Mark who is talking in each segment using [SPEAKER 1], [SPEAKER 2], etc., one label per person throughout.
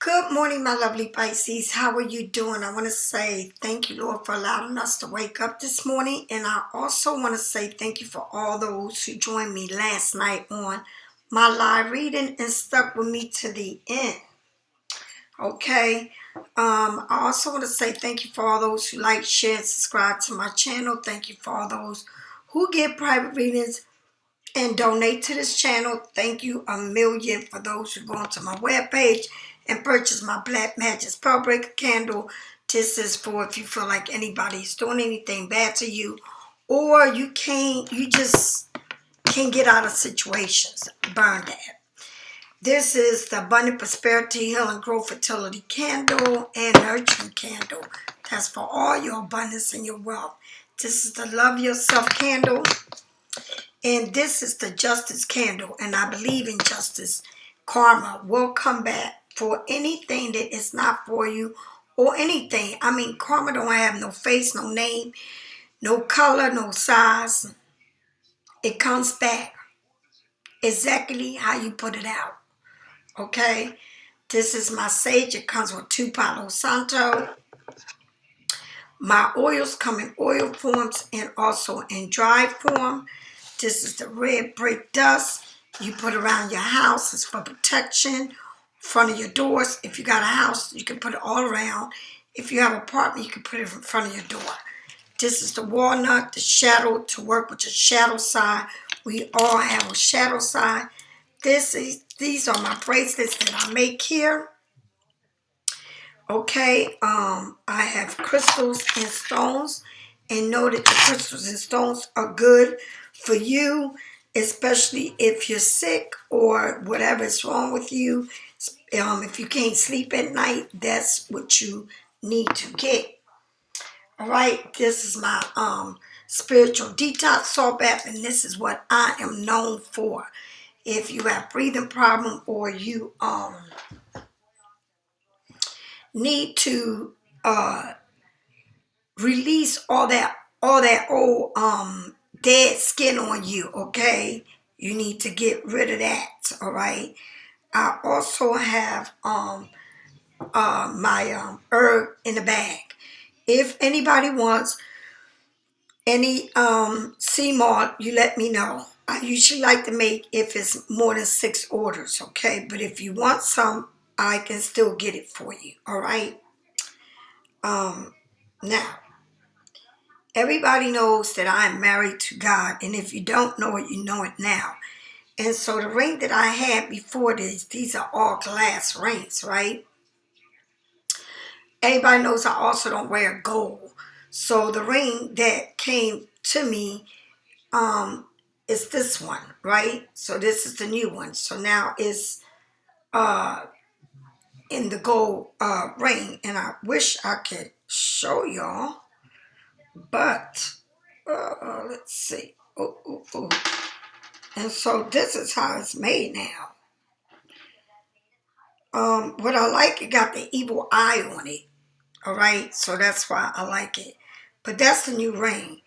[SPEAKER 1] Good morning, my lovely Pisces. How are you doing? I want to say thank you, Lord, for allowing us to wake up this morning. And I also want to say thank you for all those who joined me last night on my live reading and stuck with me to the end. Okay. I also want to say thank you for all those who like, share, and subscribe to my channel. Thank you for all those who get private readings and donate to this channel. Thank you a million for those who go onto my webpage and purchase my Black Magic Spell Breaker candle. This is for if you feel like anybody's doing anything bad to you, or you just can't get out of situations. Burn that. This is the Abundant Prosperity, Healing, Growth, Fertility candle and Nurturing candle. That's for all your abundance and your wealth. This is the Love Yourself candle. And this is the Justice candle. And I believe in justice. Karma will come back for anything that is not for you or anything. I mean, karma don't have no face, no name, no color, no size. It comes back exactly how you put it out. Okay? This is my sage. It comes with 2 Palo Santo. My oils come in oil forms and also in dry form. This is the red brick dust you put around your house. It's for protection, front of your doors. If you got a house, you can put it all around. If you have an apartment, you can put it in front of your door. This is the walnut, the shadow, to work with your shadow side. We all have a shadow side. These are my bracelets that I make here. Okay, I have crystals and stones, and know that the crystals and stones are good for you, especially if you're sick or whatever is wrong with you. If you can't sleep at night, that's what you need to get. All right, this is my spiritual detox salt bath, and this is what I am known for. If you have breathing problem or you need to release all that old dead skin on you, okay? You need to get rid of that, all right? I also have my herb in the bag. If anybody wants any sea moth, you let me know. I usually like to make if it's more than 6 orders, okay? But if you want some, I can still get it for you, all right? Now, everybody knows that I am married to God, and if you don't know it, you know it now. And so the ring that I had before this, these are all glass rings, right? Everybody knows I also don't wear gold. So the ring that came to me is this one, right? So this is the new one. So now it's in the gold ring, and I wish I could show y'all, but let's see. Oh. And so this is how it's made now. What I like, it got the evil eye on it. All right, so that's why I like it. But that's the new ring.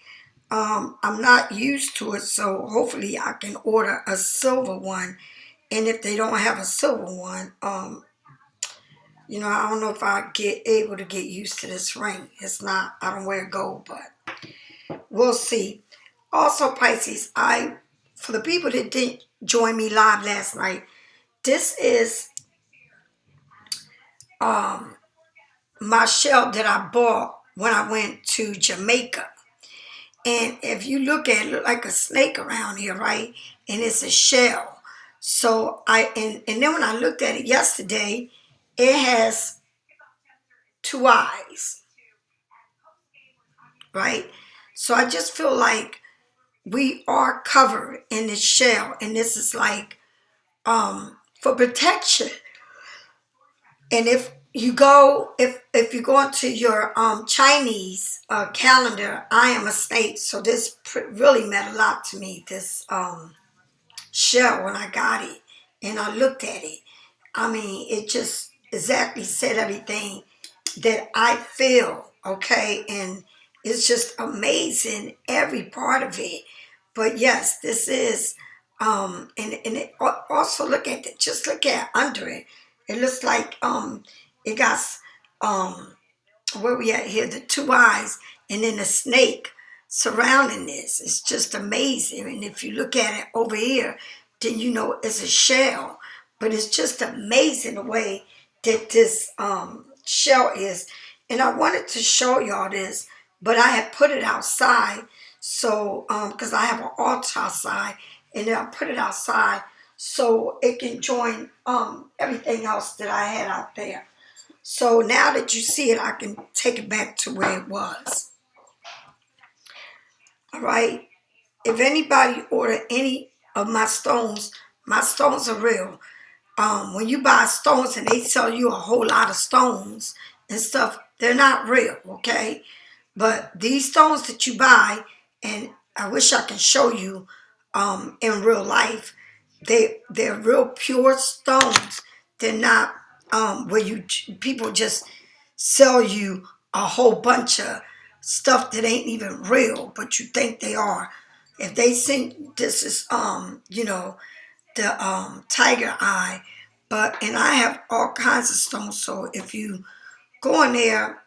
[SPEAKER 1] I'm not used to it, so hopefully I can order a silver one. And if they don't have a silver one, I don't know if I get able to get used to this ring. It's not, I don't wear gold, but we'll see. Also, Pisces, for the people that didn't join me live last night, this is my shell that I bought when I went to Jamaica. And if you look at it, look like a snake around here, right? And it's a shell. So and then when I looked at it yesterday, it has 2 eyes, right? So I just feel like we are covered in this shell, and this is like for protection. And if you go into your Chinese calendar, I am a snake, so this really meant a lot to me. This shell, when I got it and I looked at it, I mean, it just exactly said everything that I feel. Okay, and it's just amazing, every part of it. But yes, this is and it also look at it, just look at under it. It looks like it got where we at here, the two eyes, and then the snake surrounding this. It's just amazing. And if you look at it over here, then you know it's a shell. But it's just amazing the way that this shell is. And I wanted to show y'all this, but I had put it outside. So, because I have an altar outside, and then I put it outside so it can join everything else that I had out there. So now that you see it, I can take it back to where it was. All right. If anybody order any of my stones are real. When you buy stones and they sell you a whole lot of stones and stuff, they're not real, okay? But these stones that you buy, and I wish I can show you in real life, they're real pure stones. They're not where people just sell you a whole bunch of stuff that ain't even real, but you think they are. If they think this is the tiger eye, and I have all kinds of stones. So if you go in there,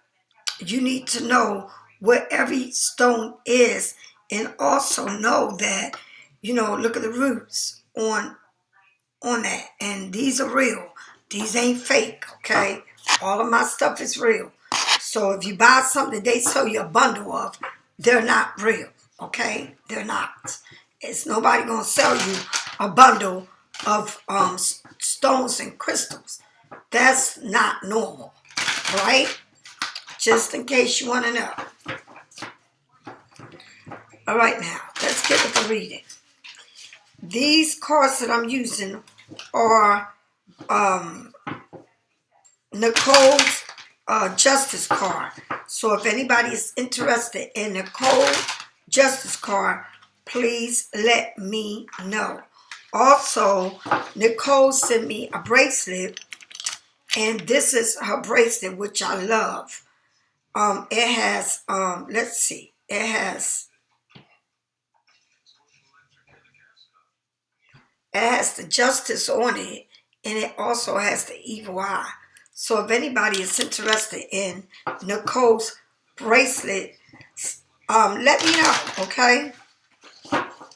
[SPEAKER 1] you need to know what every stone is, and also know that, look at the roots on that, and these are real. These ain't fake, okay? All of my stuff is real. So if you buy something they sell you a bundle of, they're not real, okay? They're not. It's nobody gonna sell you a bundle of stones and crystals. That's not normal, right? Just in case you want to know. All right, now let's get with the reading. These cards that I'm using are Nicole's Justice card. So if anybody is interested in Nicole's Justice card, please let me know. Also, Nicole sent me a bracelet, and this is her bracelet, which I love. It has, let's see, it has the justice on it, and it also has the evil eye. So if anybody is interested in Nicole's bracelet, let me know, okay?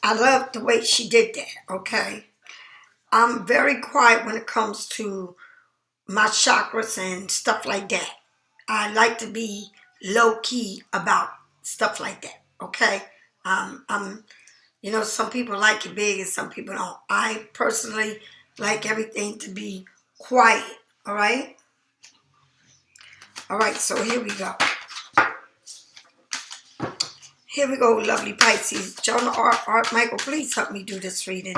[SPEAKER 1] I love the way she did that, okay? I'm very quiet when it comes to my chakras and stuff like that. I like to be low-key about stuff like that, okay? Some people like it big and some people don't. I personally like everything to be quiet, all right? All right, so here we go. Here we go, lovely Pisces. Jonah Art Michael, please help me do this reading.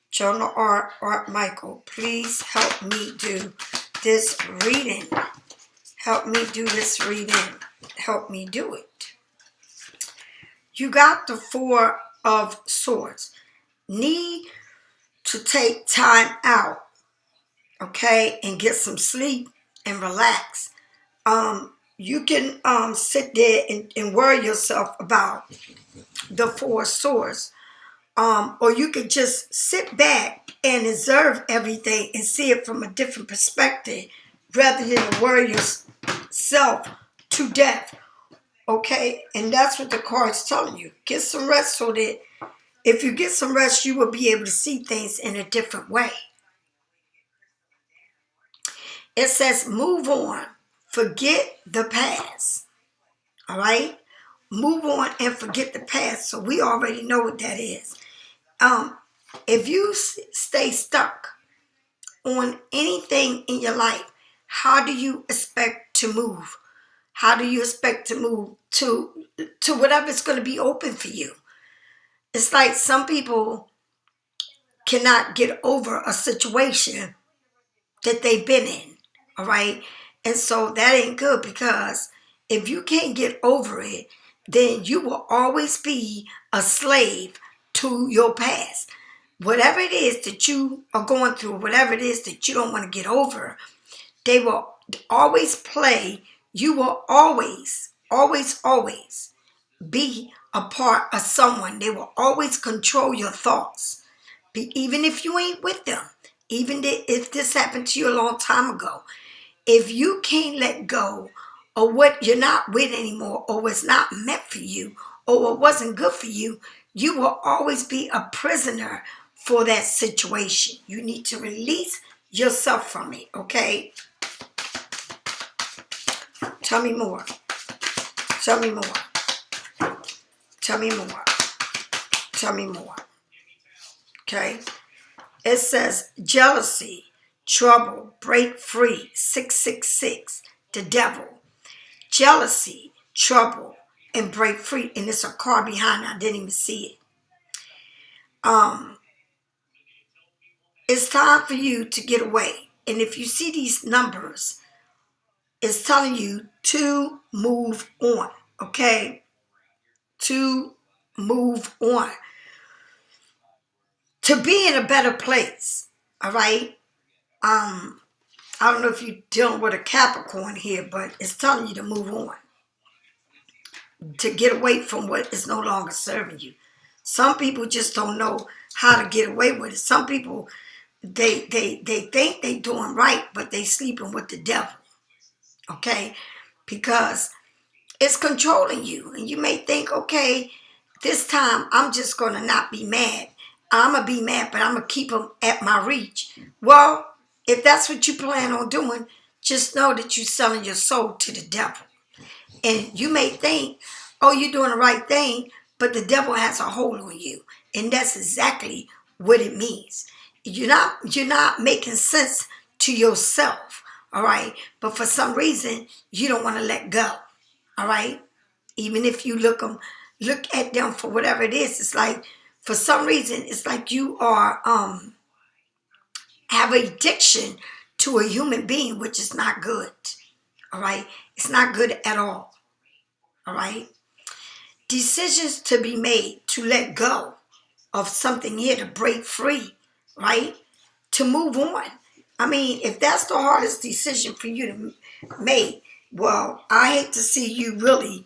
[SPEAKER 1] Jonah Art Michael, please help me do this reading. Help me do this reading. Help me do it. You got the Four of Swords. Need to take time out, okay, and get some sleep and relax. You can sit there and worry yourself about the Four Swords. Or you could just sit back and observe everything and see it from a different perspective rather than worry yourself to death. Okay? And that's what the card's telling you. Get some rest so that if you get some rest, you will be able to see things in a different way. It says, move on. Forget the past. All right? Move on and forget the past. So we already know what that is. If you stay stuck on anything in your life, how do you expect to move? How do you expect to move to whatever's going to be open for you? It's like some people cannot get over a situation that they've been in, all right? And so that ain't good, because if you can't get over it, then you will always be a slave to your past. Whatever it is that you are going through, whatever it is that you don't want to get over, they will always play. You will always, always, always be a part of someone. They will always control your thoughts. Even if you ain't with them, even if this happened to you a long time ago, if you can't let go of what you're not with anymore, or what's not meant for you, or what wasn't good for you, you will always be a prisoner for that situation. You need to release yourself from it, okay? Tell me more. Tell me more. Tell me more. Tell me more. Okay? It says jealousy, trouble, break free, 666, the devil. Jealousy, trouble, and break free. And it's a car behind it. I didn't even see it. It's time for you to get away. And if you see these numbers, it's telling you to move on. Okay? To move on. To be in a better place. All right? I don't know if you're dealing with a Capricorn here, but it's telling you to move on. To get away from what is no longer serving you. Some people just don't know how to get away with it. Some people, they think they doing right, but they sleeping with the devil. Okay? Because it's controlling you. And you may think, okay, this time I'm just going to not be mad. I'm going to be mad, but I'm going to keep them at my reach. Well, if that's what you plan on doing, just know that you're selling your soul to the devil. And you may think, oh, you're doing the right thing, but the devil has a hold on you. And that's exactly what it means. You're not making sense to yourself, all right? But for some reason, you don't want to let go, all right? Even if you look at them for whatever it is, it's like, for some reason, it's like you are have addiction to a human being, which is not good, all right? It's not good at all, all right? Decisions to be made to let go of something here, to break free, right? To move on. I mean, if that's the hardest decision for you to make, well, I hate to see you really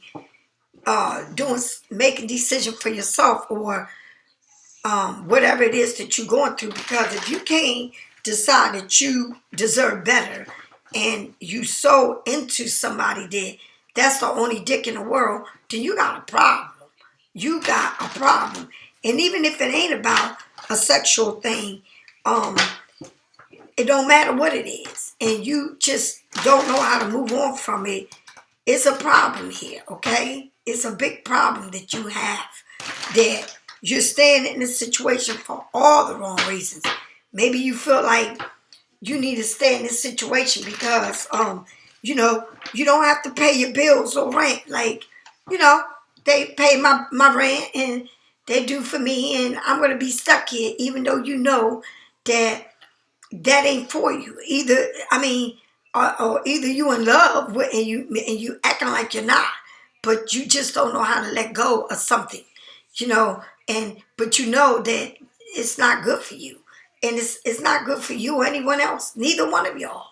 [SPEAKER 1] making decision for yourself, or whatever it is that you're going through. Because if you can't decide that you deserve better, and you so into somebody that's the only dick in the world, then you got a problem. You got a problem. And even if it ain't about a sexual thing, it don't matter what it is, and you just don't know how to move on from it, it's a problem here, okay? It's a big problem that you have, that you're staying in this situation for all the wrong reasons. Maybe you feel like you need to stay in this situation because, you don't have to pay your bills or rent. Like, they pay my rent and they do for me, and I'm going to be stuck here, even though you know that ain't for you. Or either you in love with, and you acting like you're not, but you just don't know how to let go of something, but you know that it's not good for you, and it's not good for you or anyone else, neither one of y'all.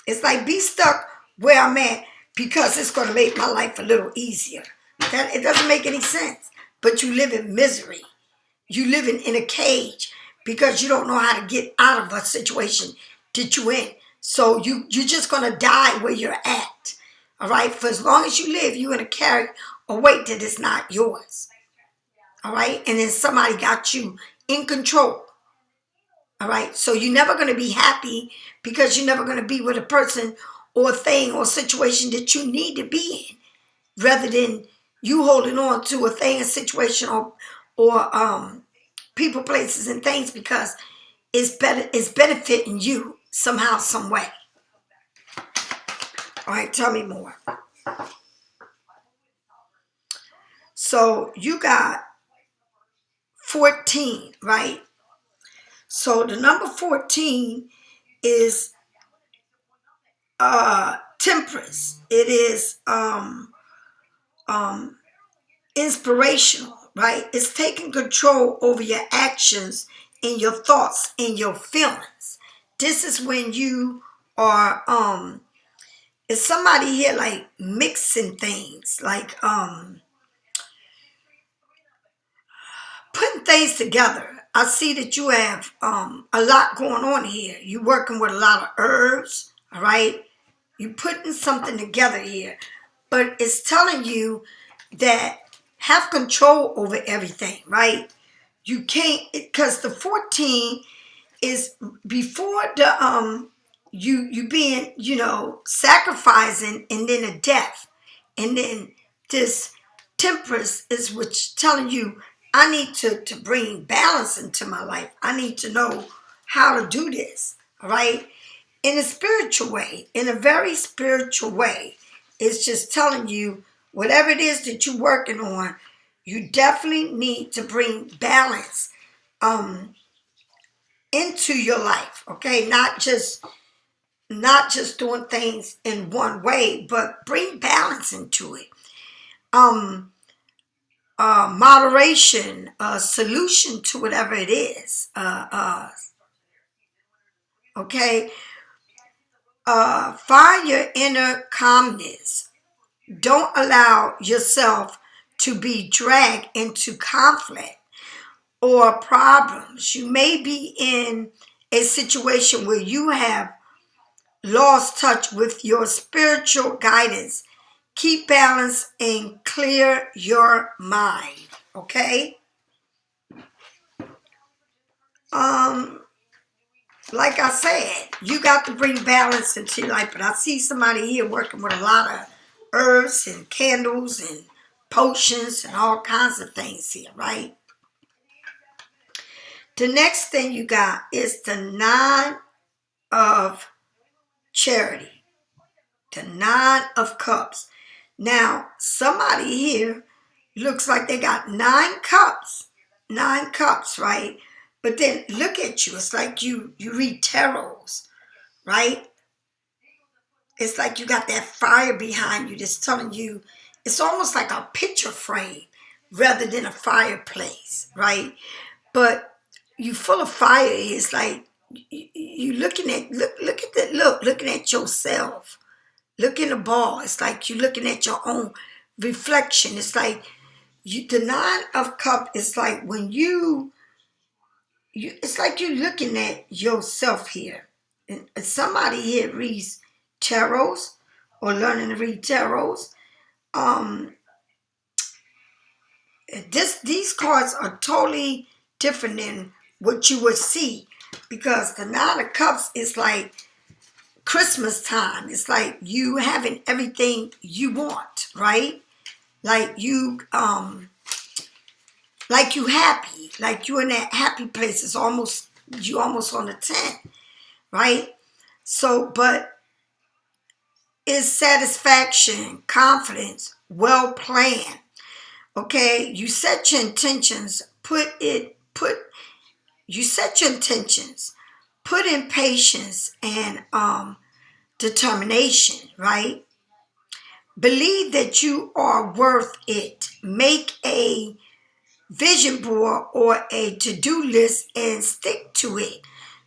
[SPEAKER 1] It's like, be stuck where I'm at because it's going to make my life a little easier. That it doesn't make any sense. But you live in misery. You living in a cage because you don't know how to get out of a situation that you're in. So you're just going to die where you're at. All right? For as long as you live, you're going to carry a weight that is not yours. All right? And then somebody got you in control. All right? So you're never going to be happy because you're never going to be with a person or thing or situation that you need to be in, rather than you holding on to a thing, a situation, or people, places, and things, because it's benefiting you somehow, some way. All right, tell me more. So you got 14, right? So the number 14 is temperance. It is inspirational, right? It's taking control over your actions and your thoughts and your feelings. This is when you are is somebody here like mixing things, like putting things together. I see that you have a lot going on here. You're working with a lot of herbs, all right? You're putting something together here. But it's telling you that have control over everything, right? You can't, because the 14 is before the you being, sacrificing, and then a death. And then this temperance is what's telling you, I need to bring balance into my life. I need to know how to do this, all right? In a spiritual way, in a very spiritual way. It's just telling you, whatever it is that you're working on, you definitely need to bring balance into your life, okay? Not just doing things in one way, but bring balance into it. Moderation, solution to whatever it is. Okay? Find your inner calmness. Don't allow yourself to be dragged into conflict or problems. You may be in a situation where you have lost touch with your spiritual guidance. Keep balance and clear your mind. Okay? Like I said, you got to bring balance into your life. But I see somebody here working with a lot of herbs and candles and potions and all kinds of things here, right? The next thing you got is the 9 of charity. The 9 of cups. Now, somebody here looks like they got 9 cups. 9 cups, right? But then look at you. It's like you read tarots, right? It's like you got that fire behind you that's telling you, it's almost like a picture frame rather than a fireplace, right? But you full of fire. It's like you looking at, looking at yourself. Look in the ball. It's like you looking at your own reflection. It's like the 9 of cups is like when it's like you're looking at yourself here. And somebody here reads tarots or learning to read tarots. These cards are totally different than what you would see, because the 9 of cups is like Christmas time. It's like you having everything you want, right? Like you happy, like you in that happy place. It's almost, you almost on the 10, right? So, but it's satisfaction, confidence, well planned. Okay, you set your intentions, you set your intentions, put in patience and determination, right? Believe that you are worth it. Make a vision board or a to-do list and stick to it.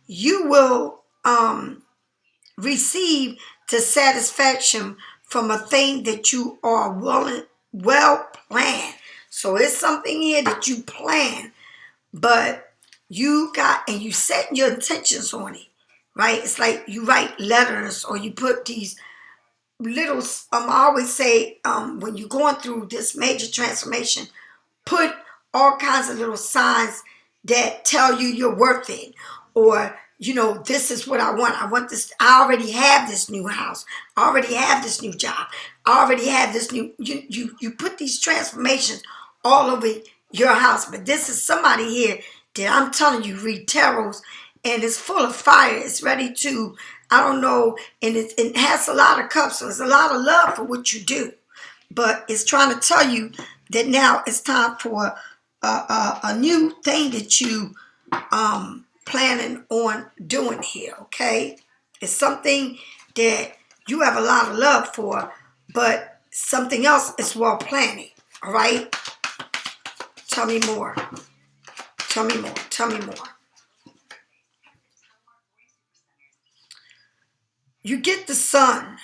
[SPEAKER 1] You will receive the satisfaction from a thing that you are well planned. So it's something here that you plan, but you set your intentions on it, right? It's like you write letters or you put these little, I always say, when you're going through this major transformation, put all kinds of little signs that tell you you're worth it. Or, this is what I want. I want this. I already have this new house. I already have this new job. I already have this new, you put these transformations all over your house. But this is somebody here that I'm telling you read tarots, and it's full of fire. It's ready to, I don't know, and it has a lot of cups, so it's a lot of love for what you do. But it's trying to tell you that now it's time for a new thing that you planning on doing here, okay? It's something that you have a lot of love for, but something else is well planning, all right? Tell me more. Tell me more. Tell me more. You get the sun,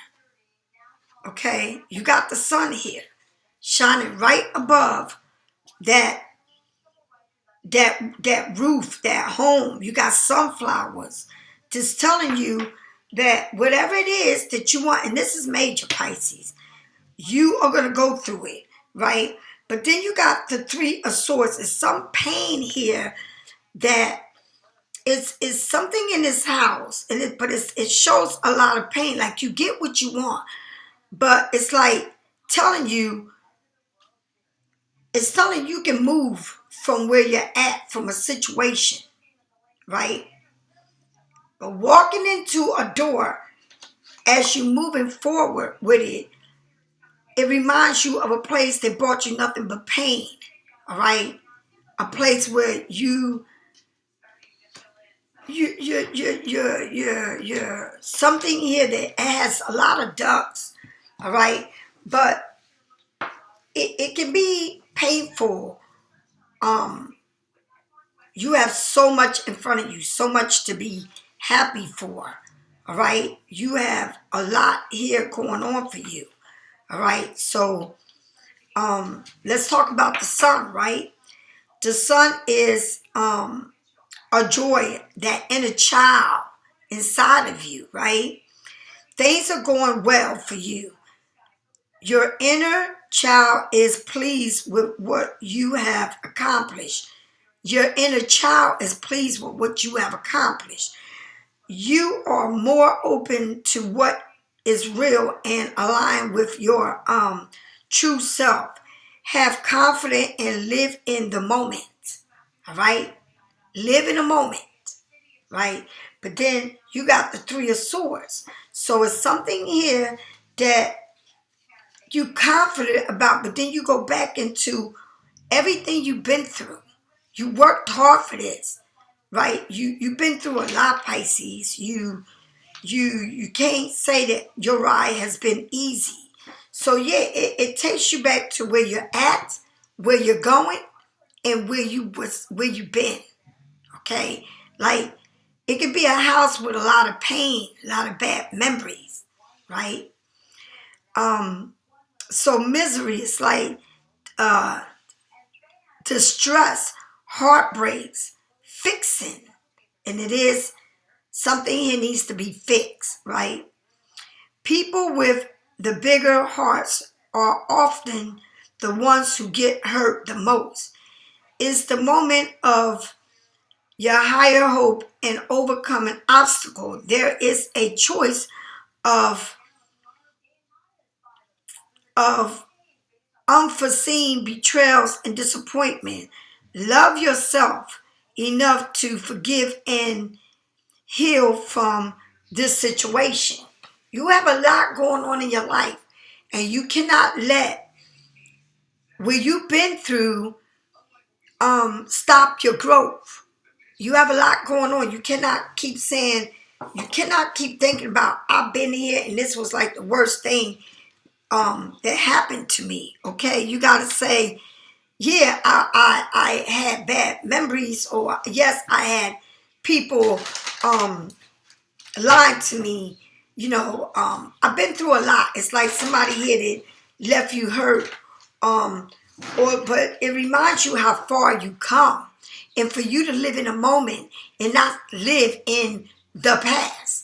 [SPEAKER 1] okay? You got the sun here shining right above that that roof, that home. You got sunflowers. Just telling you that whatever it is that you want, and this is major, Pisces, you are going to go through it, right? But then you got the Three of Swords. There's some pain here that is something in this house, and it shows a lot of pain. Like you get what you want, but it's like telling you, it's telling you can move from where you're at, from a situation, right? But walking into a door as you moving forward with it, it reminds you of a place that brought you nothing but pain, all right? A place where you're something here that has a lot of ducks, all right? But it can be painful. You have so much in front of you, so much to be happy for, all right? You have a lot here going on for you, all right? So let's talk about the sun, right? The sun is a joy, that inner child inside of you, right? Things are going well for you. Your inner child is pleased with what you have accomplished. Your inner child is pleased with what you have accomplished. You are more open to what is real and aligned with your true self. Have confidence and live in the moment. All right? Live in the moment. Right? But then you got the Three of Swords. So it's something here that you confident about, but then you go back into everything you've been through. You worked hard for this, right? You've been through a lot, Pisces. You can't say that your ride has been easy. So yeah, it takes you back to where you're at, where you're going, and where you've been. Okay? Like it could be a house with a lot of pain, a lot of bad memories, right? So misery is like distress, heartbreaks, fixing. And it is something here needs to be fixed, right? People with the bigger hearts are often the ones who get hurt the most. It's the moment of your higher hope and overcoming obstacle. There is a choice of unforeseen betrayals and disappointment. Love yourself enough to forgive and heal from this situation. You have a lot going on in your life, and you cannot let what you've been through stop your growth. You have a lot going on. You cannot keep saying, you cannot keep thinking about, I've been here and this was like the worst thing that happened to me. Okay, you got to say, yeah, I had bad memories, or yes, I had people lied to me. You know, I've been through a lot. It's like somebody here that left you hurt, but it reminds you how far you come, and for you to live in a moment and not live in the past.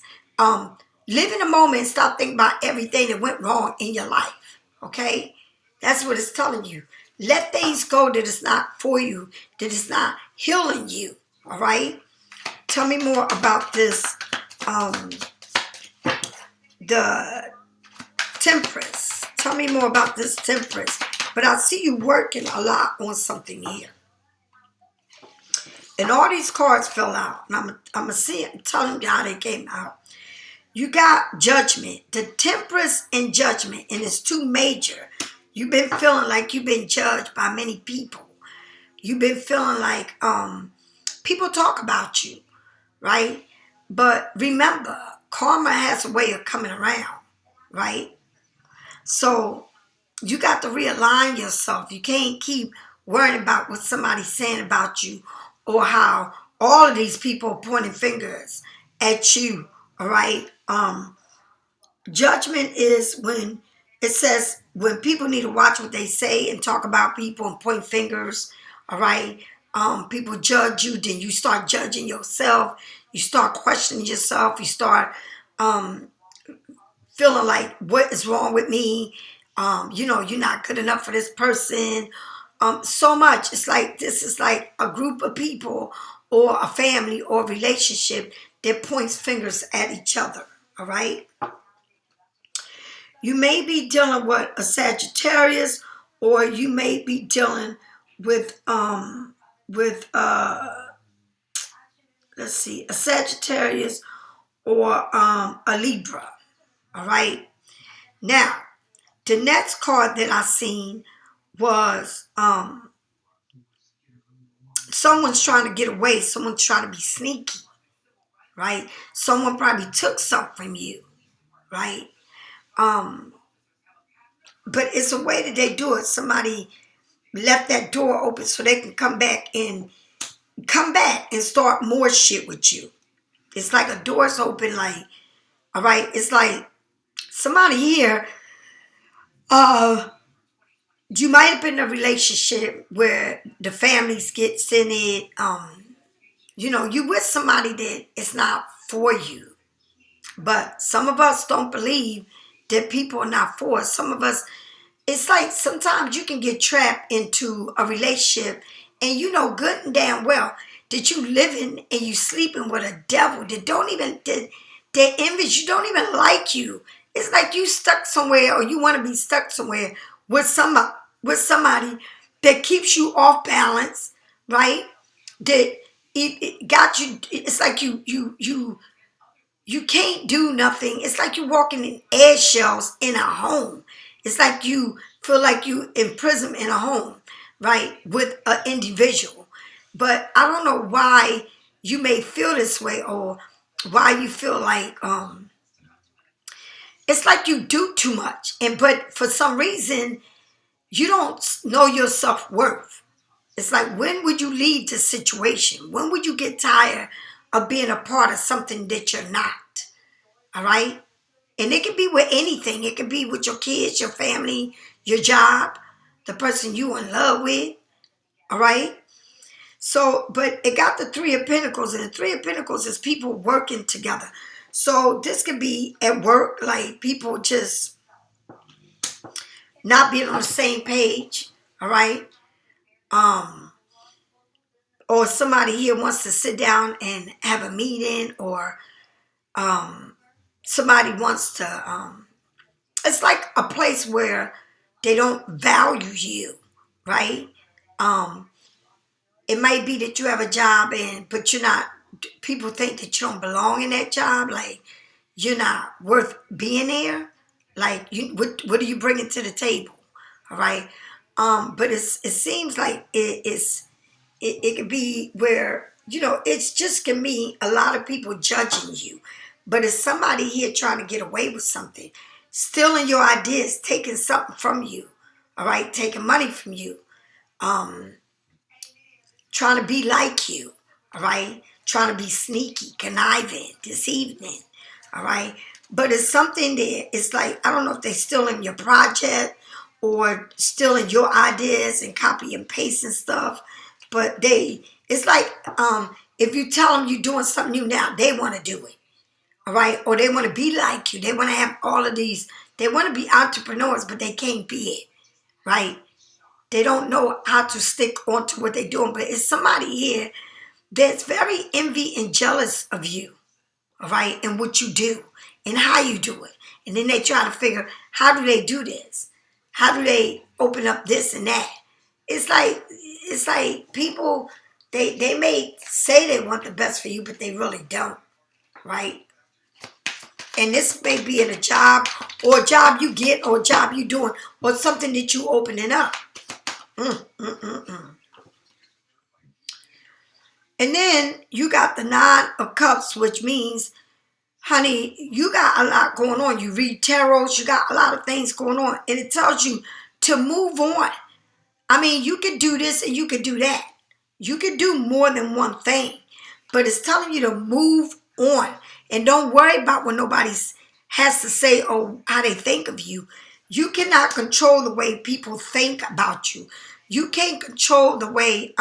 [SPEAKER 1] Live in the moment and stop thinking about everything that went wrong in your life. Okay, that's what it's telling you. Let things go that is not for you, that is not healing you. All right. Tell me more about this. The Temperance. Tell me more about this Temperance. But I see you working a lot on something here. And all these cards fell out. And I'm going to see it and tell them how they came out. You got Judgment. The Temperance and Judgment. And it's two major. You've been feeling like you've been judged by many people. You've been feeling like people talk about you. Right? But remember, karma has a way of coming around. Right? So you got to realign yourself. You can't keep worrying about what somebody's saying about you, or how all of these people are pointing fingers at you. All right. Judgment is when it says when people need to watch what they say and talk about people and point fingers. All right. people judge you, then you start judging yourself. You start questioning yourself. You start feeling like, what is wrong with me? You're not good enough for this person. So much. It's like this is like a group of people or a family or a relationship that points fingers at each other. All right. You may be dealing with a Sagittarius, or you may be dealing with let's see, a Sagittarius or a Libra. All right. Now, the next card that I seen was someone's trying to get away. Someone's trying to be sneaky, right? Someone probably took something from you, right? But it's a way that they do it. Somebody left that door open so they can come back and start more shit with you. It's like a door's open, like, all right, it's like somebody here, you might have been in a relationship where the families gets in it. You with somebody that it's not for you. But some of us don't believe that people are not for us. Some of us, it's like sometimes you can get trapped into a relationship and you know good and damn well that you living and you sleeping with a devil that don't even, that envies you, don't even like you. It's like you stuck somewhere, or you want to be stuck somewhere with somebody that keeps you off balance, right? That it got you. It's like you can't do nothing. It's like you walking in eggshells in a home. It's like you feel like you imprisoned in a home, right, with an individual. But I don't know why you may feel this way, or why you feel like it's like you do too much, but for some reason you don't know your self-worth. It's like, when would you leave the situation? When would you get tired of being a part of something that you're not? All right? And it can be with anything. It can be with your kids, your family, your job, the person you in love with. All right? So, but it got the Three of Pentacles, and the Three of Pentacles is people working together. So this could be at work, like people just not being on the same page. All right? Or somebody here wants to sit down and have a meeting, or somebody wants to, it's like a place where they don't value you, right? It might be that you have a job, but you're not, people think that you don't belong in that job, like you're not worth being there. Like, what are you bringing to the table? All right. But it seems like it could be where, it's just can be a lot of people judging you. But it's somebody here trying to get away with something, stealing your ideas, taking something from you, all right, taking money from you, trying to be like you, all right, trying to be sneaky, conniving, deceiving, all right. But it's something that it's like, I don't know if they're stealing your project or stealing your ideas and copy and pasting stuff. But it's like, if you tell them you're doing something new now, they want to do it. All right. Or they want to be like you. They want to have all of these. They want to be entrepreneurs, but they can't be it. Right. They don't know how to stick onto what they're doing. But it's somebody here that's very envy and jealous of you. All right. And what you do and how you do it. And then they try to figure, how do they do this? How do they open up this and that? It's like people, they may say they want the best for you, but they really don't, right? And this may be in a job, or a job you get, or a job you doing, or something that you opening up. And then you got the Nine of Cups, which means, honey, you got a lot going on. You read tarots, you got a lot of things going on. And it tells you to move on. I mean, you could do this and you could do that. You could do more than one thing. But it's telling you to move on. And don't worry about what nobody has to say or how they think of you. You cannot control the way people think about you. You can't control the way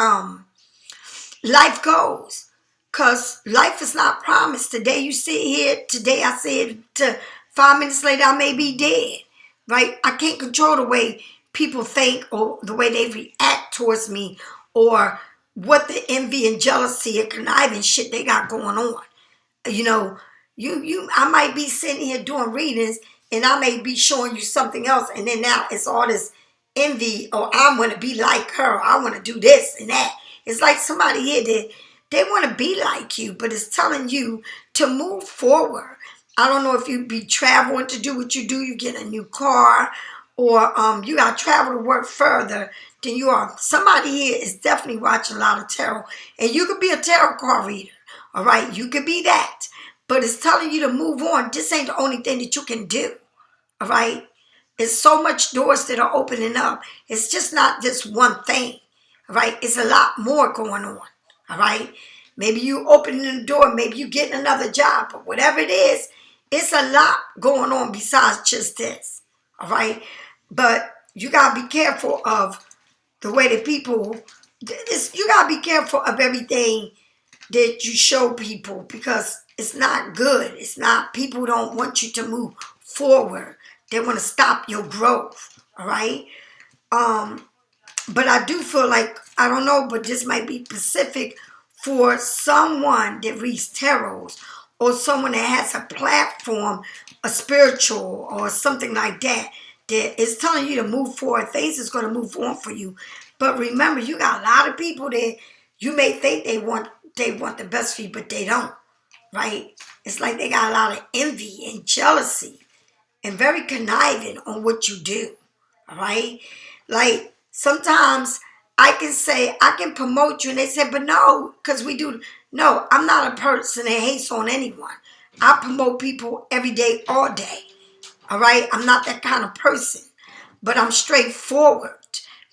[SPEAKER 1] life goes. Because life is not promised. Today you sit here, today I said to 5 minutes later I may be dead. Right? I can't control the way people think or the way they react towards me or what the envy and jealousy and conniving shit they got going on. You know, I might be sitting here doing readings and I may be showing you something else, and then now it's all this envy, or I want to be like her, I want to do this and that. It's like somebody here that they want to be like you, but it's telling you to move forward. I don't know if you be traveling to do what you do, you get a new car, or you got to travel to work further than you are. Somebody here is definitely watching a lot of tarot, and you could be a tarot card reader. All right, you could be that. But it's telling you to move on. This ain't the only thing that you can do. All right? There's so much doors that are opening up. It's just not this one thing. All right? It's a lot more going on. All right? Maybe you opening the door. Maybe you getting another job. But whatever it is, it's a lot going on besides just this. All right? But you got to be careful of the way that people... You got to be careful of everything that you show people, because it's not good. It's not, people don't want you to move forward. They want to stop your growth. All right. But I do feel like, I don't know, but this might be specific for someone that reads tarots, or someone that has a platform, a spiritual or something like that, that is telling you to move forward. Things is going to move on for you. But remember, you got a lot of people that you may think they want the best for you, but they don't, right? It's like they got a lot of envy and jealousy and very conniving on what you do, all right? Like, sometimes I can say, I can promote you, and they say, but no, because we do. No, I'm not a person that hates on anyone. I promote people every day, all day, all right? I'm not that kind of person, but I'm straightforward.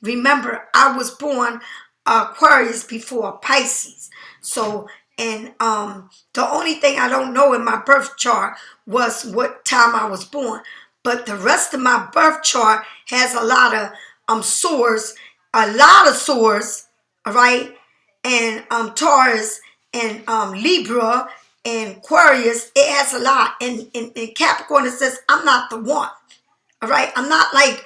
[SPEAKER 1] Remember, I was born Aquarius before Pisces. So, and the only thing I don't know in my birth chart was what time I was born. But the rest of my birth chart has a lot of swords, all right? And Taurus and Libra and Aquarius, it has a lot. And in Capricorn, it says, I'm not the one, all right? I'm not like,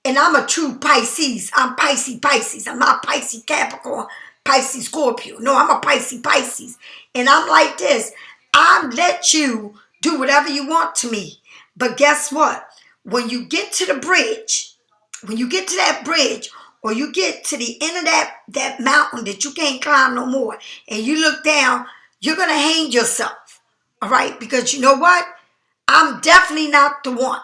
[SPEAKER 1] and I'm a true Pisces. I'm Pisces. I'm not Pisces Capricorn, Pisces Scorpio. No, I'm a Pisces. And I'm like this. I let you do whatever you want to me. But guess what? When you get to the bridge, when you get to that bridge, or you get to the end of that mountain that you can't climb no more, and you look down, you're going to hang yourself. All right? Because you know what? I'm definitely not the one.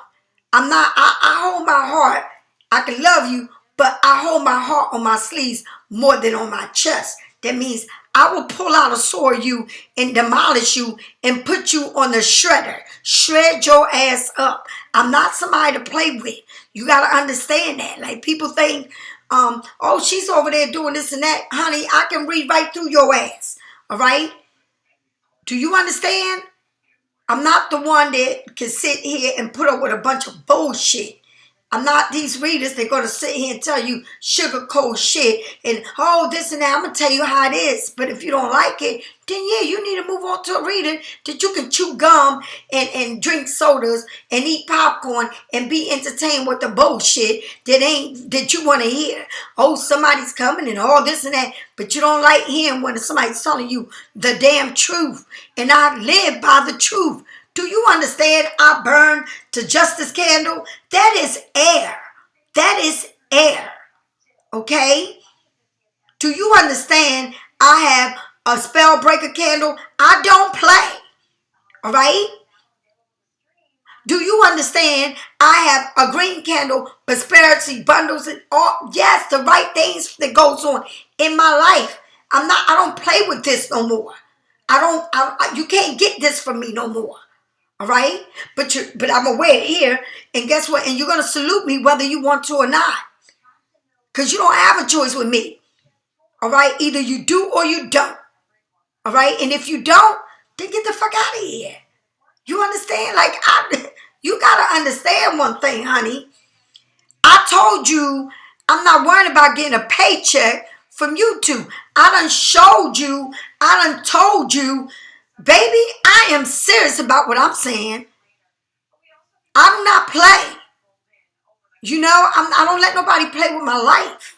[SPEAKER 1] I'm not, I hold my heart. I can love you, but I hold my heart on my sleeves more than on my chest. That means I will pull out a sword you and demolish you and put you on the shredder. Shred your ass up. I'm not somebody to play with. You got to understand that. Like, people think, oh, she's over there doing this and that. Honey, I can read right through your ass. All right? Do you understand? I'm not the one that can sit here and put up with a bunch of bullshit. I'm not these readers that going to sit here and tell you sugar coat shit and, oh, this and that. I'm going to tell you how it is. But if you don't like it, then yeah, you need to move on to a reader that you can chew gum and drink sodas and eat popcorn and be entertained with the bullshit that you want to hear. Oh, somebody's coming and all this and that. But you don't like hearing when somebody's telling you the damn truth. And I live by the truth. Do you understand? I burn to justice candle. That is air. That is air. Okay? Do you understand? I have a spell breaker candle. I don't play. All right? Do you understand? I have a green candle, prosperity bundles, and all. Yes, the right things that goes on in my life. I don't play with this no more. You can't get this from me no more. All right? But I'm going to wear it here. And guess what? And you're going to salute me whether you want to or not. Because you don't have a choice with me. All right? Either you do or you don't. All right? And if you don't, then get the fuck out of here. You understand? Like, you got to understand one thing, honey. I told you I'm not worrying about getting a paycheck from you.To. I done showed you, I done told you, baby, I am serious about what I'm saying. I do not play. You know, I don't let nobody play with my life.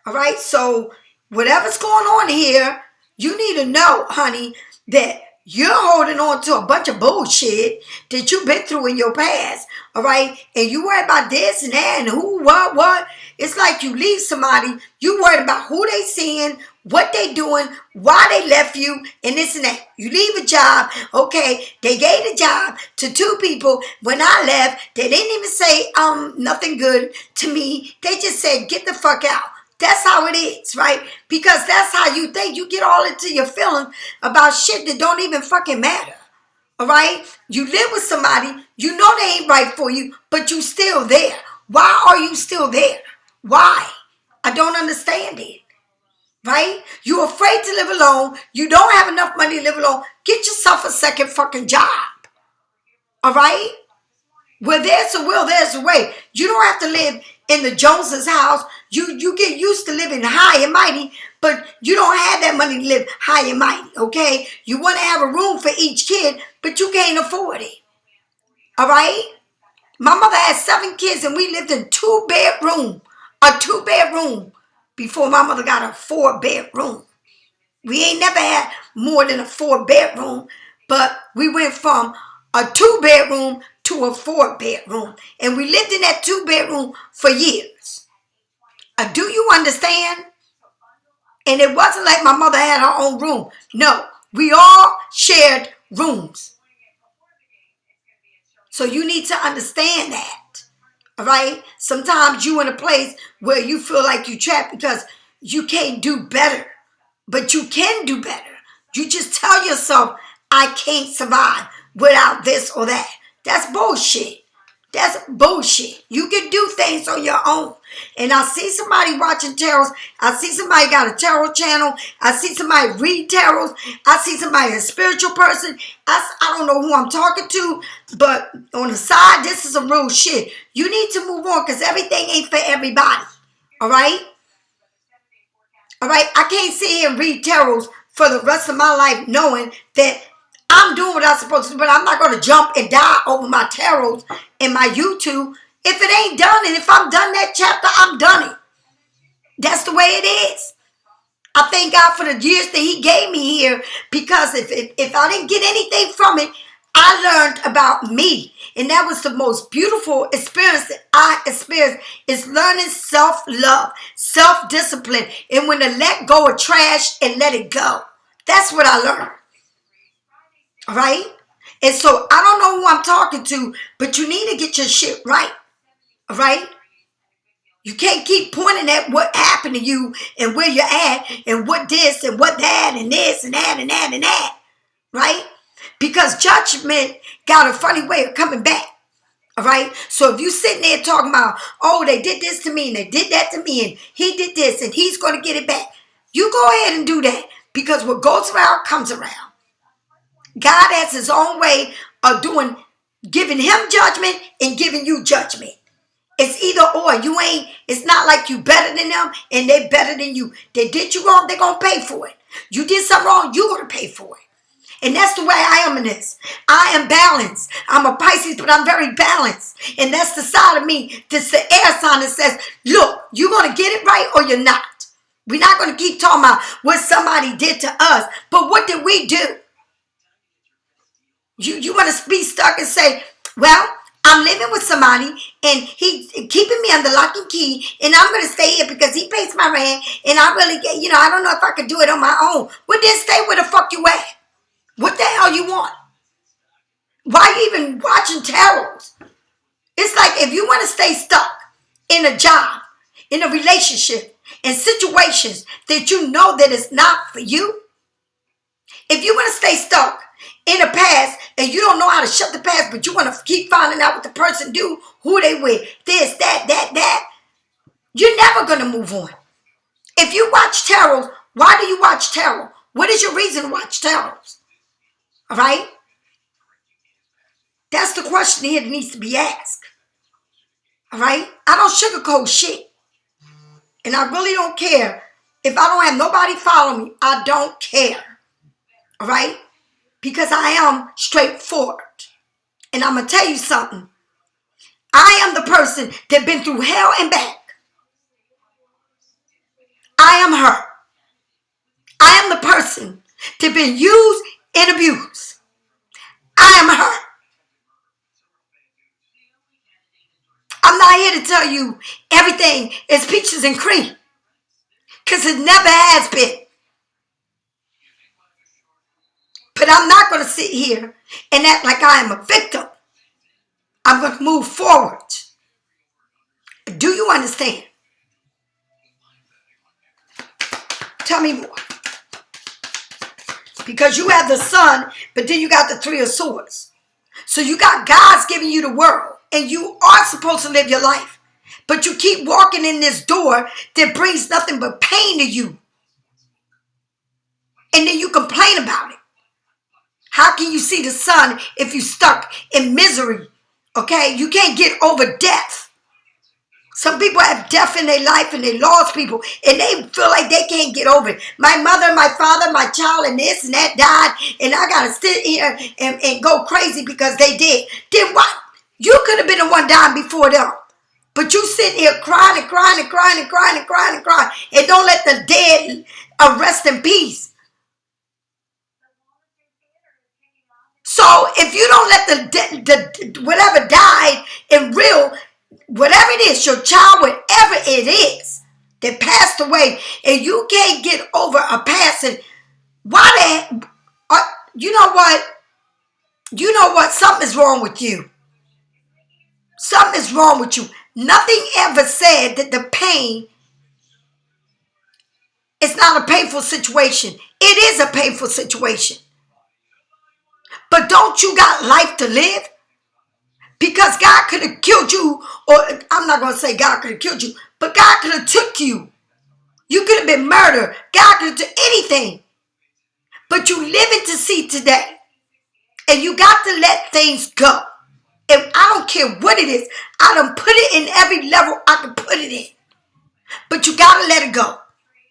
[SPEAKER 1] All right? So whatever's going on here, you need to know, honey, that you're holding on to a bunch of bullshit that you've been through in your past. All right? And you worry about this and that and who, what. It's like you leave somebody, you worried about who they seeing, what they doing, why they left you, and this and that. You leave a job, okay, they gave the job to 2 people. When I left, they didn't even say nothing good to me. They just said, get the fuck out. That's how it is, right? Because that's how you think. You get all into your feelings about shit that don't even fucking matter. All right? You live with somebody, you know they ain't right for you, but you still there. Why are you still there? Why? I don't understand it. Right? You're afraid to live alone. You don't have enough money to live alone. Get yourself a second fucking job. All right? Where there's a will, there's a way. You don't have to live in the Joneses' house. You get used to living high and mighty, but you don't have that money to live high and mighty, okay? You want to have a room for each kid, but you can't afford it. All right? My mother had 7 kids, and we lived in a 2-bedroom, before my mother got a 4-bedroom. We ain't never had more than a 4-bedroom, but we went from a 2-bedroom to a 4-bedroom. And we lived in that 2-bedroom for years. Do you understand? And it wasn't like my mother had her own room. No, we all shared rooms. So you need to understand that. All right? Sometimes you in a place where you feel like you trapped because you can't do better. But you can do better. You just tell yourself, I can't survive without this or that. That's bullshit. That's bullshit. You can do things on your own. And I see somebody watching tarots. I see somebody got a tarot channel. I see somebody read tarots. I see somebody a spiritual person. I don't know who I'm talking to. But on the side, this is some real shit. You need to move on because everything ain't for everybody. All right? All right? I can't sit here and read tarots for the rest of my life knowing that I'm doing what I'm supposed to do, but I'm not going to jump and die over my tarots and my you.To. If it ain't done, and if I'm done that chapter, I'm done it. That's the way it is. I thank God for the years that he gave me here, because if I didn't get anything from it, I learned about me. And that was the most beautiful experience that I experienced, is learning self-love, self-discipline, and when to let go of trash and let it go. That's what I learned. All right? And so I don't know who I'm talking to, but you need to get your shit right. All right? You can't keep pointing at what happened to you and where you're at and what this and what that and this and that and that and that. Right? Because judgment got a funny way of coming back. All right? So if you sitting there talking about, oh, they did this to me and they did that to me and he did this and he's going to get it back. You go ahead and do that, because what goes around comes around. God has his own way of giving him judgment and giving you judgment. It's either or. It's not like you better than them and they better than you. They did you wrong, they're going to pay for it. You did something wrong, you're going to pay for it. And that's the way I am in this. I am balanced. I'm a Pisces, but I'm very balanced. And that's the side of me, that's the air sign that says, look, you're going to get it right or you're not. We're not going to keep talking about what somebody did to us, but what did we do? You want to be stuck and say, well, I'm living with somebody and he's keeping me under lock and key and I'm going to stay here because he pays my rent and I really get, I don't know if I could do it on my own. Well, then stay where the fuck you at. What the hell you want? Why you even watching tarots? It's like if you want to stay stuck in a job, in a relationship, in situations that you know that it's not for you, if you want to stay stuck in the past and you don't know how to shut the past, but you want to keep finding out what the person do, who they with, this, that, you're never going to move on. If you watch tarot, why do you watch tarot? What is your reason to watch tarot? All right? That's the question here that needs to be asked. All right? I don't sugarcoat shit. And I really don't care If I don't have nobody follow me, I don't care. All right? Because I am straightforward. And I'm going to tell you something. I am the person that been through hell and back. I am her. I am the person that been used and abused. I am her. I'm not here to tell you everything is peaches and cream. Because it never has been. But I'm not going to sit here and act like I am a victim. I'm going to move forward. Do you understand? Tell me more. Because you have the sun, but then you got the three of swords. So you got God's giving you the world. And you are supposed to live your life. But you keep walking in this door that brings nothing but pain to you. And then you complain about it. How can you see the sun if you're stuck in misery? Okay? You can't get over death. Some people have death in their life and they lost people and they feel like they can't get over it. My mother, my father, my child, and this and that died, and I got to sit here and go crazy because they did. Then what? You could have been the one dying before them. But you sitting here crying and crying and crying and crying and crying and crying and don't let the dead rest in peace. So if you don't let the whatever died in real, whatever it is, your child, whatever it is that passed away, and you can't get over a passing, you know what? You know what? Something is wrong with you. Something is wrong with you. Nothing ever said that the pain is not a painful situation. It is a painful situation. But don't you got life to live? Because God could have killed you, or I'm not going to say God could have killed you, but God could have took you. You could have been murdered. God could have took anything. But you living to see today. And you got to let things go. And I don't care what it is. I done put it in every level I can put it in. But you got to let it go.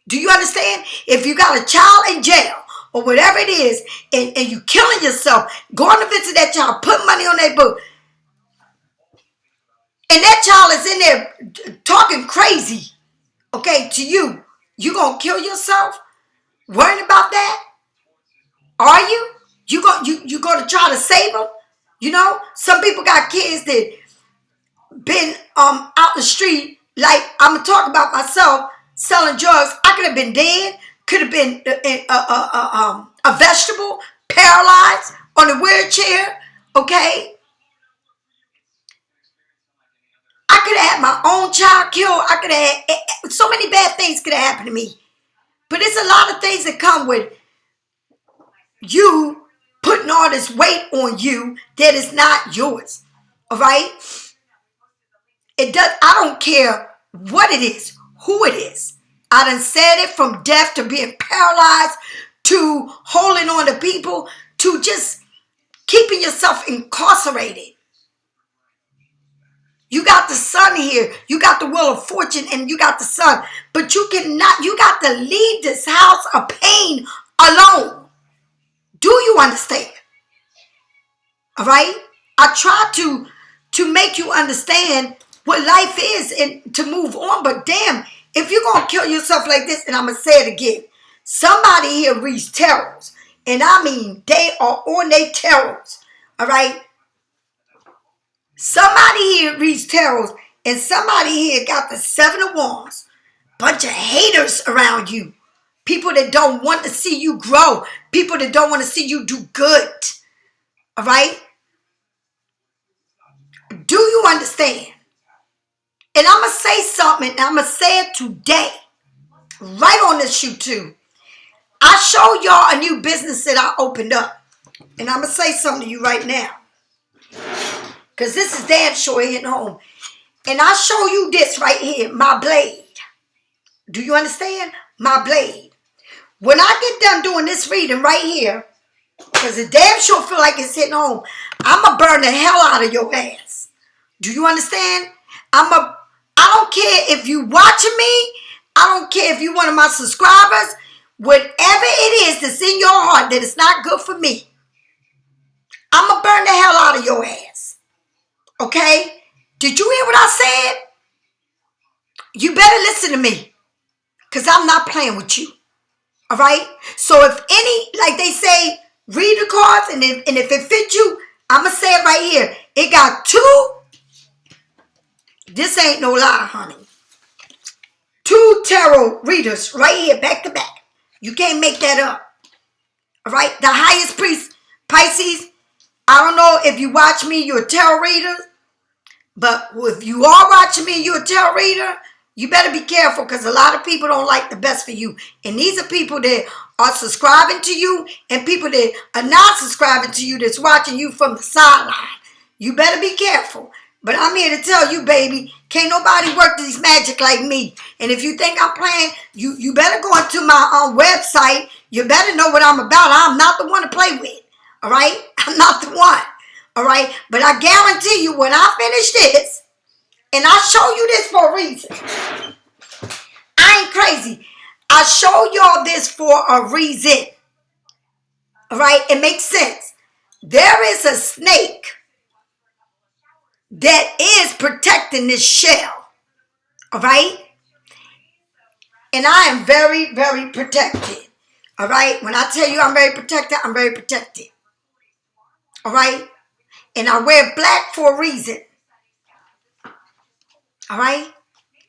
[SPEAKER 1] Do you understand? If you got a child in jail or whatever it is, and you killing yourself, going to visit that child, put money on that book, and that child is in there talking crazy, okay, to you, you going to kill yourself? Worrying about that? Are you? You going to try to save them? You know, some people got kids that been out in the street. Like, I'm going to talk about myself selling drugs. I could have been dead. Could have been a vegetable, paralyzed, on a wheelchair, okay? I could have had my own child killed. I could have had, so many bad things could have happened to me. But it's a lot of things that come with you putting all this weight on you that is not yours. All right? I don't care what it is, who it is. I done said it, from death to being paralyzed to holding on to people to just keeping yourself incarcerated. You got the sun here. You got the wheel of fortune and you got the sun. But you got to leave this house of pain alone. Do you understand? All right? I try to make you understand what life is and to move on. But damn, if you're going to kill yourself like this, and I'm going to say it again, somebody here reads tarots. And I mean, they are on their tarots. All right? Somebody here reads tarots, and somebody here got the 7 of Wands. Bunch of haters around you. People that don't want to see you grow. People that don't want to see you do good. All right? Do you understand? And I'm going to say something, and I'm going to say it today. Right on this you.To. I show y'all a new business that I opened up. And I'm going to say something to you right now. Because this is damn sure hitting home. And I show you this right here, my blade. Do you understand? My blade. When I get done doing this reading right here, because it damn sure feel like it's hitting home, I'm going to burn the hell out of your ass. Do you understand? I don't care if you watching me. I don't care if you're one of my subscribers. Whatever it is that's in your heart that is not good for me, I'm going to burn the hell out of your ass. Okay? Did you hear what I said? You better listen to me. Because I'm not playing with you. All right? So if any, like they say, read the cards. And if it fits you, I'm going to say it right here. It got 2. This ain't no lie, honey. 2 tarot readers right here, back to back. You can't make that up. All right? The highest priest, Pisces. I don't know if you watch me, you're a tarot reader. But if you are watching me, you're a tarot reader, you better be careful because a lot of people don't like the best for you. And these are people that are subscribing to you and people that are not subscribing to you that's watching you from the sideline. You better be careful. But I'm here to tell you, baby, can't nobody work this magic like me. And if you think I'm playing, you better go into my website. You better know what I'm about. I'm not the one to play with. All right? I'm not the one. All right? But I guarantee you when I finish this, and I show you this for a reason. I ain't crazy. I show y'all this for a reason. All right? It makes sense. There is a snake that is protecting this shell. All right? And I am very, very protected. All right? When I tell you I'm very protected, I'm very protected. All right? And I wear black for a reason. All right?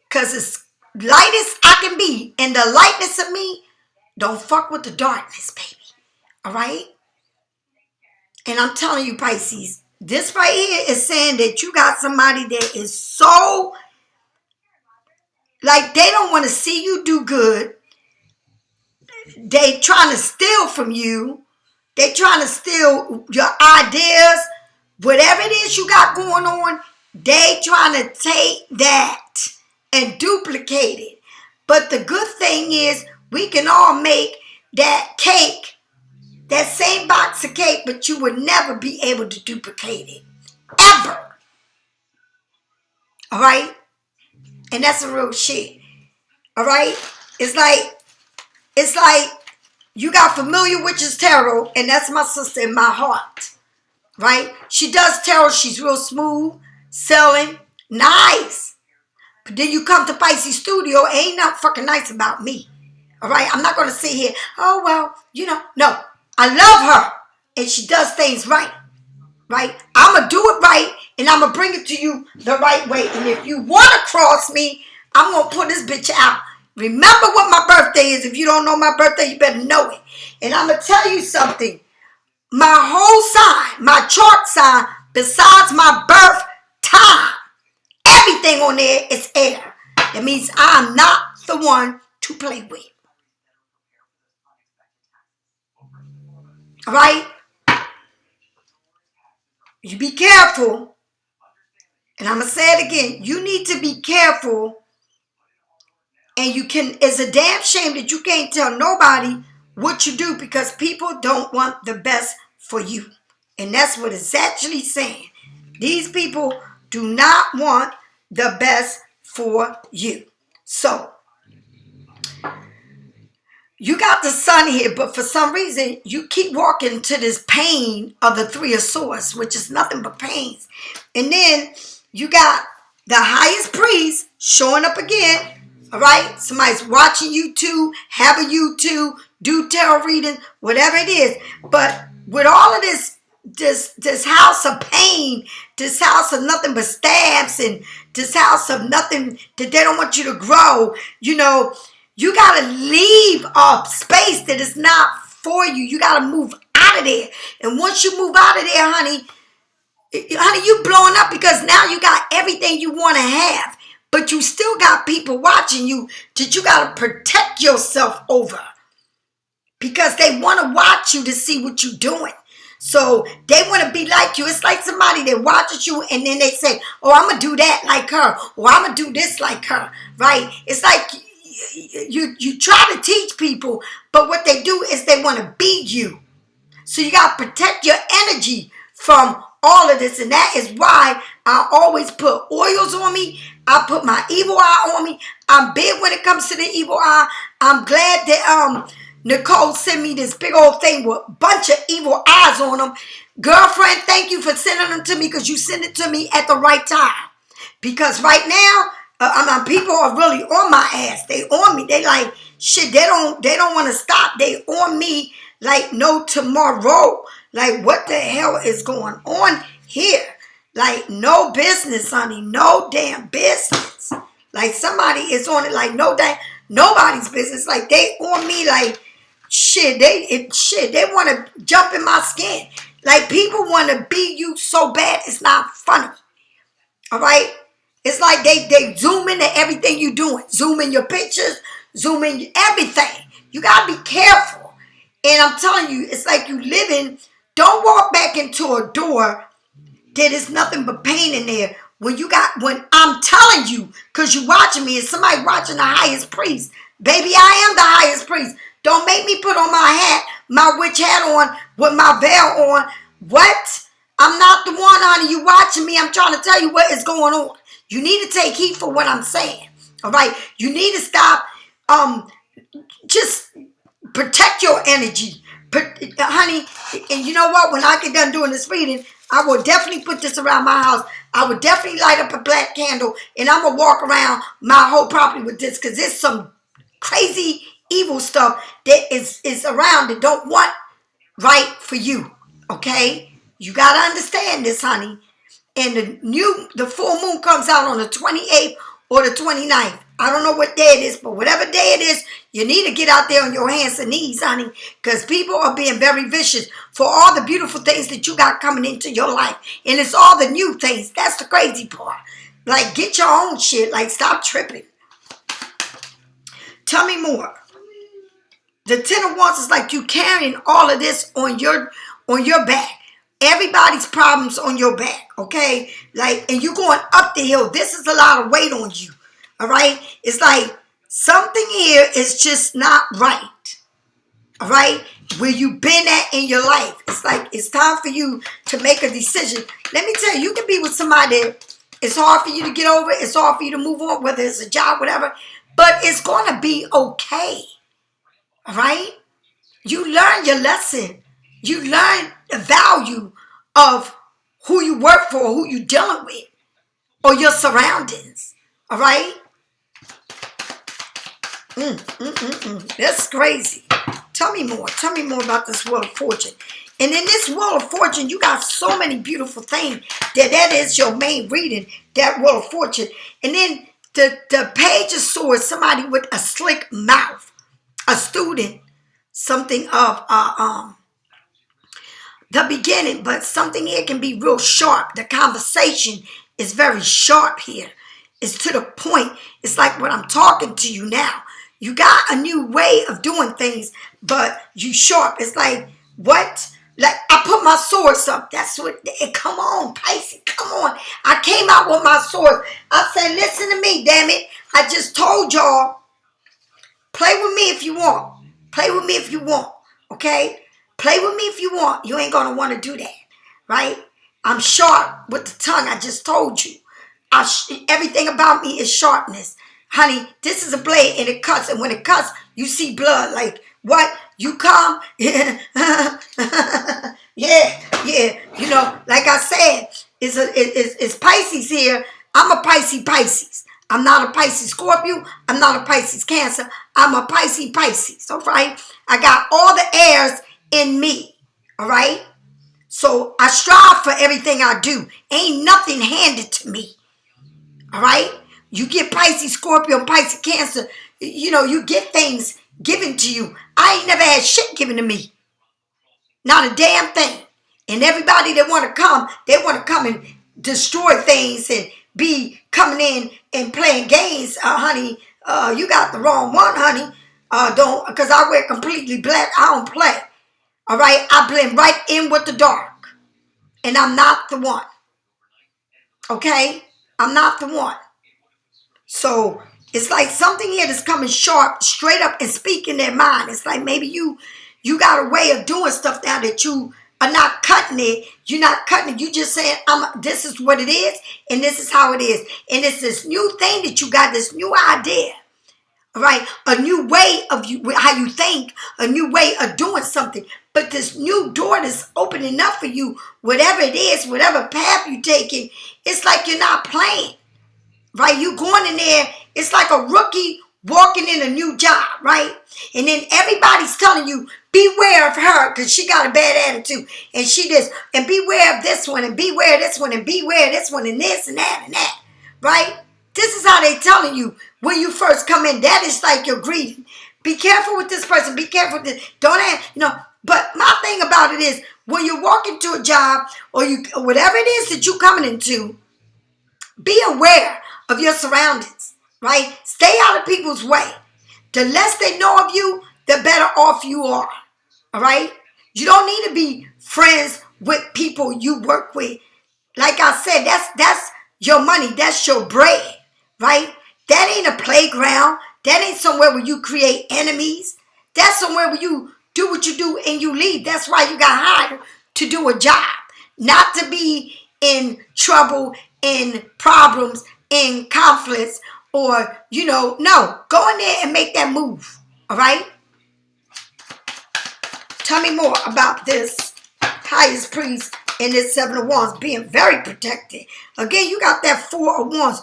[SPEAKER 1] Because as light as I can be, and the lightness of me, don't fuck with the darkness, baby. All right? And I'm telling you, Pisces, this right here is saying that you got somebody that is so, like, they don't want to see you do good. They trying to steal from you. They trying to steal your ideas. Whatever it is you got going on, they trying to take that and duplicate it. But the good thing is we can all make that cake, that same box of cake, but you would never be able to duplicate it. Ever. All right? And that's some real shit. All right? It's like you got Familiar Witches Tarot, and that's my sister in my heart. Right? She does tarot. She's real smooth, selling, nice. But then you come to Pisces Studio, ain't nothing fucking nice about me. All right? I'm not going to sit here, oh, well, you know. No. I love her, and she does things right. Right? I'm going to do it right, and I'm going to bring it to you the right way. And if you want to cross me, I'm going to put this bitch out. Remember what my birthday is. If you don't know my birthday, you better know it. And I'm going to tell you something. My whole sign, my chart sign, besides my birth time, everything on there is air. That means I'm not the one to play with. All right? You be careful. And I'm going to say it again. You need to be careful. And it's a damn shame that you can't tell nobody what you do because people don't want the best for you. And that's what it's actually saying. These people do not want the best for you. So, you got the sun here, but for some reason, you keep walking to this pain of the Three of Swords, which is nothing but pains. And then you got the highest priest showing up again. All right? Somebody's watching you.To, have a you.To, do tarot reading, whatever it is. But with all of this house of pain, this house of nothing but stabs, and this house of nothing that they don't want you to grow, you know, you got to leave a space that is not for you. You got to move out of there. And once you move out of there, honey, you blowing up because now you got everything you want to have. But you still got people watching you that you got to protect yourself over. Because they want to watch you to see what you're doing. So they want to be like you. It's like somebody that watches you and then they say, oh, I'm going to do that like her. Or I'm going to do this like her. Right? It's like you try to teach people. But what they do is they want to be you. So you got to protect your energy from all of this. And that is why I always put oils on me. I put my evil eye on me. I'm big when it comes to the evil eye. I'm glad that Nicole sent me this big old thing with a bunch of evil eyes on them. Girlfriend, thank you for sending them to me, because you sent it to me at the right time. Because right now, people are really on my ass. They on me. They like, shit, they don't want to stop. They on me like no tomorrow. Like, what the hell is going on here? Like, no business, honey. No damn business. Like, somebody is on it like nobody's business. Like, they on me like, shit, they want to jump in my skin. Like, people want to be you so bad, it's not funny. All right? It's like they zoom into everything you're doing. Zoom in your pictures, zoom in everything. You got to be careful. And I'm telling you, it's like you living, don't walk back into a door that is nothing but pain in there. When I'm telling you, because you're watching me, and somebody watching the highest priest. Baby, I am the highest priest. Don't make me put on my hat, my witch hat on, with my veil on. What? I'm not the one, honey. You watching me. I'm trying to tell you what is going on. You need to take heed for what I'm saying. All right? You need to stop. Just protect your energy. Honey, and you know what? When I get done doing this reading, I will definitely put this around my house. I would definitely light up a black candle, and I'm going to walk around my whole property with this, because there's some crazy evil stuff that is around that don't want right for you. Okay? You got to understand this, honey. And the full moon comes out on the 28th or the 29th. I don't know what day it is, but whatever day it is, you need to get out there on your hands and knees, honey, because people are being very vicious for all the beautiful things that you got coming into your life. And it's all the new things. That's the crazy part. Like, get your own shit. Like, stop tripping. Tell me more. The Ten of Wands is like you carrying all of this on your back. Everybody's problems on your back, okay? Like, and you going up the hill. This is a lot of weight on you, all right? It's like something here is just not right, all right? Where you been at in your life. It's like it's time for you to make a decision. Let me tell you, you can be with somebody that it's hard for you to get over. It's hard for you to move on, whether it's a job, whatever. But it's going to be okay, all right? You learn your lesson. You learn the value of who you work for, who you dealing with, or your surroundings. All right? That's crazy. Tell me more. Tell me more about this Wheel of Fortune. And in this Wheel of Fortune, you got so many beautiful things that is your main reading, that Wheel of Fortune. And then the Page of Swords, somebody with a slick mouth, a student, something of the beginning, but something here can be real sharp. The conversation is very sharp here. It's to the point. It's like what I'm talking to you now. You got a new way of doing things, but you sharp. It's like, what? Like, I put my swords up. That's what, come on, Pisces, come on. I came out with my sword. I said, listen to me, damn it. I just told y'all, play with me if you want. Play with me if you want, okay? Play with me if you want. You ain't going to want to do that, right? I'm sharp with the tongue. I just told you. Everything about me is sharpness. Honey, this is a blade and it cuts. And when it cuts, you see blood. Like, what? You come? Yeah. You know, like I said, it's Pisces here. I'm a Pisces. I'm not a Pisces Scorpio. I'm not a Pisces Cancer. I'm a Pisces. All right? I got all the airs in me. All right? So I strive for everything I do. Ain't nothing handed to me. All right? You get Pisces, Scorpio, Pisces, Cancer. You know, you get things given to you. I ain't never had shit given to me. Not a damn thing. And everybody that want to come, they want to come and destroy things and be coming in and playing games. Honey, you got the wrong one, honey. Because I wear completely black. I don't play. All right? I blend right in with the dark. And I'm not the one. Okay? I'm not the one. So it's like something here that's coming sharp, straight up and speaking their mind. It's like maybe you got a way of doing stuff now that you are not cutting it. You're not cutting it. You just saying, this is what it is, and this is how it is. And it's this new thing that you got, this new idea. All right? A new way of how you think, a new way of doing something. But this new door that's opening up for you, whatever it is, whatever path you're taking, it's like you're not playing. Right? You going in there, it's like a rookie walking in a new job, right? And then everybody's telling you, beware of her because she got a bad attitude. And she this, and beware of this one, and beware of this one, and beware of this one, and this and that and that. Right? This is how they telling you when you first come in. That is like your greeting. Be careful with this person. Be careful with this. Don't ask, But my thing about it is when you walk into a job or whatever it is that you coming into, be aware of your surroundings, right? Stay out of people's way. The less they know of you, the better off you are, all right? You don't need to be friends with people you work with. Like I said, that's your money. That's your bread, right? That ain't a playground. That ain't somewhere where you create enemies. That's somewhere where you do what you do and you leave. That's why you got hired, to do a job, not to be in trouble, in problems, in conflicts, or, no. Go in there and make that move, all right? Tell me more about this highest priest and this 7 of Wands being very protected. Again, you got that 4 of Wands.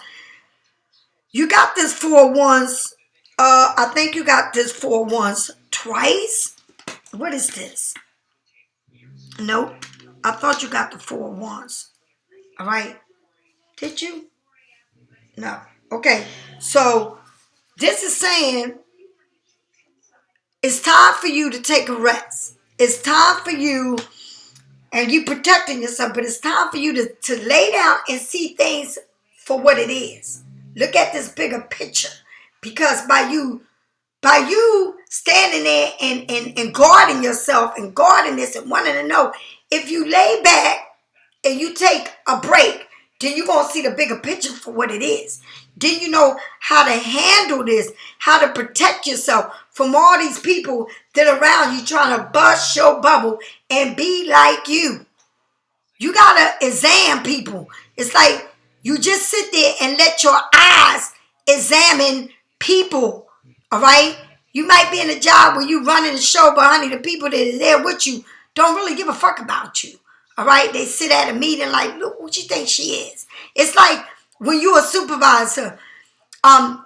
[SPEAKER 1] You got this 4 of Wands. I think you got this 4 of Wands twice. What is this? Nope. I thought you got the 4 of Wands. All right. Did you? No. Okay. So this is saying it's time for you to take a rest. It's time for you, and you protecting yourself, but it's time for you to lay down and see things for what it is. Look at this bigger picture. Because by you standing there and guarding yourself and guarding this and wanting to know, if you lay back and you take a break, then you're going to see the bigger picture for what it is. Then you know how to handle this, how to protect yourself from all these people that are around you trying to bust your bubble and be like you. You got to examine people. It's like you just sit there and let your eyes examine people, all right? You might be in a job where you running the show, but honey, the people that are there with you don't really give a fuck about you, all right? They sit at a meeting like, look, what you think she is? It's like when you're a supervisor,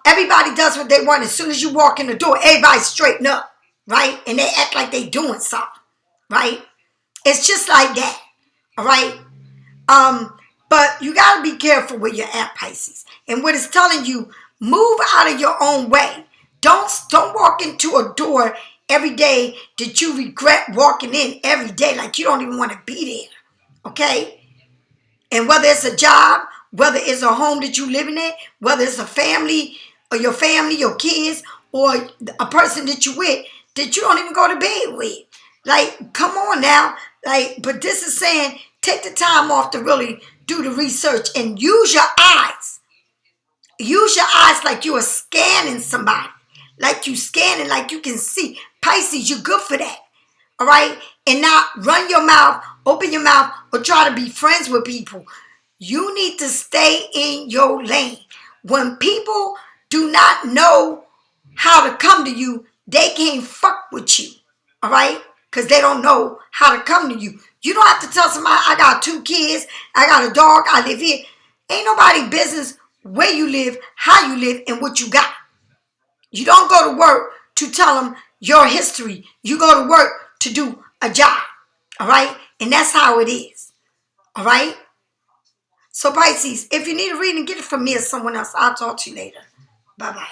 [SPEAKER 1] everybody does what they want. As soon as you walk in the door, everybody straighten up, right? And they act like they doing something, right? It's just like that, all right? But you got to be careful where you're at, Pisces. And what it's telling you, move out of your own way. Don't walk into a door every day that you regret walking in every day, like you don't even want to be there, okay? And whether it's a job, whether it's a home that you living in, whether it's a family, or your family, your kids, or a person that you with, that you don't even go to bed with. Like, come on now. Like, but this is saying, take the time off to really do the research and use your eyes. Use your eyes like you are scanning somebody. Like you scanning, like you can see. Pisces, you're good for that. All right? And not run your mouth, open your mouth, or try to be friends with people. You need to stay in your lane. When people do not know how to come to you, they can't fuck with you. All right? Because they don't know how to come to you. You don't have to tell somebody, I got 2 kids, I got a dog, I live here. Ain't nobody business where you live, how you live, and what you got. You don't go to work to tell them your history. You go to work to do a job. All right? And that's how it is. All right? So Pisces, if you need a reading, get it from me or someone else. I'll talk to you later. Bye-bye.